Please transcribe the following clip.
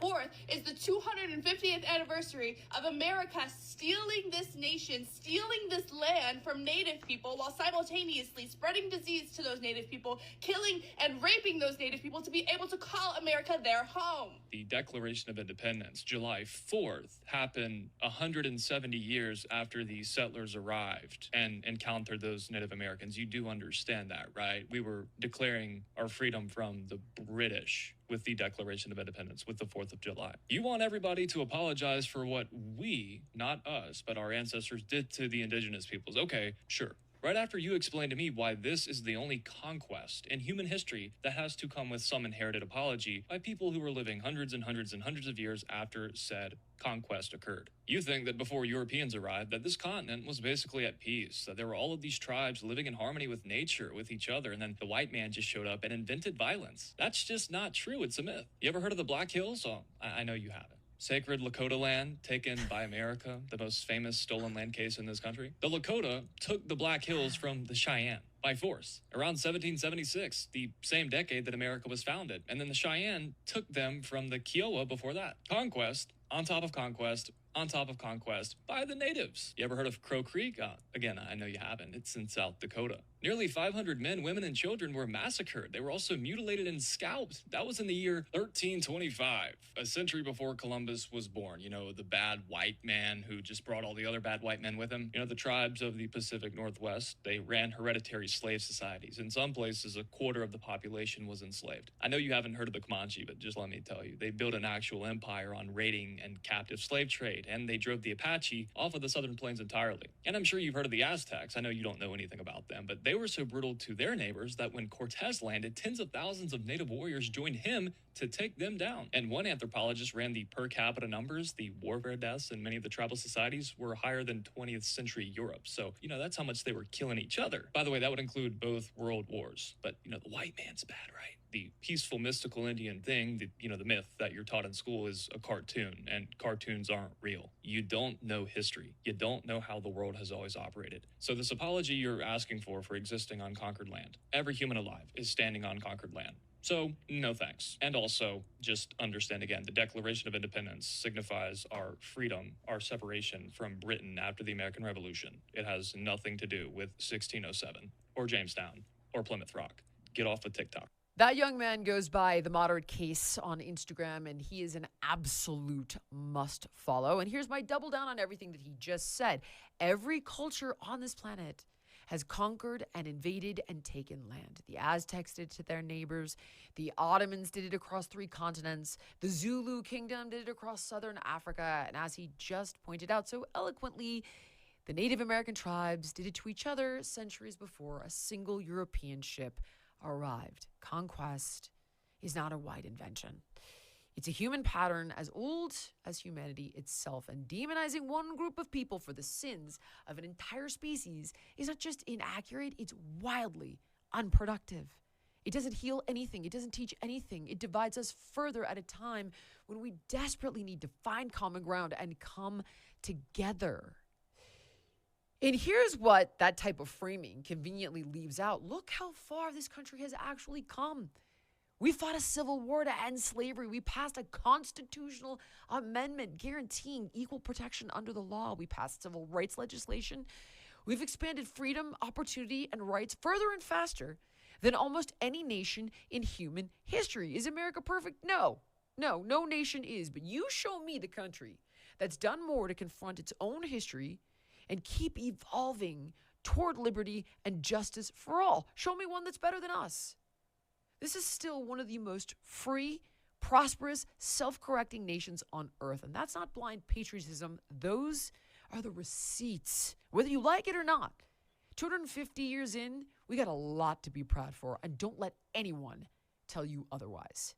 4th is the 250th anniversary of America stealing this nation, stealing this land from Native people while simultaneously spreading disease to those Native people, killing and raping those Native people to be able to call America their home. The Declaration of Independence, July 4th, happened 170 years after the settlers arrived and encountered those Native Americans. You do understand that, right? We were declaring our freedom from the British with the Declaration of Independence, with the 4th of July. You want everybody to apologize for what we, not us, but our ancestors did to the indigenous peoples. Okay, sure. Right after you explain to me why this is the only conquest in human history that has to come with some inherited apology by people who were living hundreds and hundreds and hundreds of years after said conquest occurred. You think that before Europeans arrived, that this continent was basically at peace, that there were all of these tribes living in harmony with nature, with each other, and then the white man just showed up and invented violence. That's just not true. It's a myth. You ever heard of the Black Hills? Oh, I know you haven't. Sacred Lakota land taken by America, the most famous stolen land case in this country. The Lakota took the Black Hills from the Cheyenne by force around 1776, the same decade that America was founded. And then the Cheyenne took them from the Kiowa before that. Conquest on top of conquest on top of conquest by the natives. You ever heard of Crow Creek? Again, I know you haven't. It's in South Dakota. Nearly 500 men, women, and children were massacred. They were also mutilated and scalped. That was in the year 1325, a century before Columbus was born. You know, the bad white man who just brought all the other bad white men with him. You know, the tribes of the Pacific Northwest, they ran hereditary slave societies. In some places, a quarter of the population was enslaved. I know you haven't heard of the Comanche, but just let me tell you, they built an actual empire on raiding and captive slave trade, and they drove the Apache off of the Southern Plains entirely. And I'm sure you've heard of the Aztecs. I know you don't know anything about them, but they were so brutal to their neighbors that when Cortez landed, tens of thousands of native warriors joined him to take them down. And one anthropologist ran the per capita numbers. The warfare deaths in many of the tribal societies were higher than 20th century Europe. So, you know, that's how much they were killing each other. By the way, that would include both world wars. But, you know, the white man's bad, right? The peaceful, mystical Indian thing, the myth that you're taught in school is a cartoon, and cartoons aren't real. You don't know history. You don't know how the world has always operated. So this apology you're asking for existing on conquered land, every human alive is standing on conquered land. So, no thanks. And also, just understand again, the Declaration of Independence signifies our freedom, our separation from Britain after the American Revolution. It has nothing to do with 1607, or Jamestown, or Plymouth Rock. Get off of TikTok. That young man goes by The Moderate Case on Instagram, and he is an absolute must follow. And here's my double down on everything that he just said. Every culture on this planet has conquered and invaded and taken land. The Aztecs did it to their neighbors. The Ottomans did it across 3 continents. The Zulu kingdom did it across southern Africa. And as he just pointed out so eloquently, the Native American tribes did it to each other centuries before a single European ship arrived. Conquest is not a white invention. It's a human pattern as old as humanity itself, and demonizing one group of people for the sins of an entire species is not just inaccurate, it's wildly unproductive. It doesn't heal anything. It doesn't teach anything. It divides us further at a time when we desperately need to find common ground and come together. And here's what that type of framing conveniently leaves out. Look how far this country has actually come. We fought a civil war to end slavery. We passed a constitutional amendment guaranteeing equal protection under the law. We passed civil rights legislation. We've expanded freedom, opportunity, and rights further and faster than almost any nation in human history. Is America perfect? No. No nation is. But you show me the country that's done more to confront its own history and keep evolving toward liberty and justice for all. Show me one that's better than us. This is still one of the most free, prosperous, self-correcting nations on earth. And that's not blind patriotism. Those are the receipts, whether you like it or not. 250 years in, we got a lot to be proud for. And don't let anyone tell you otherwise.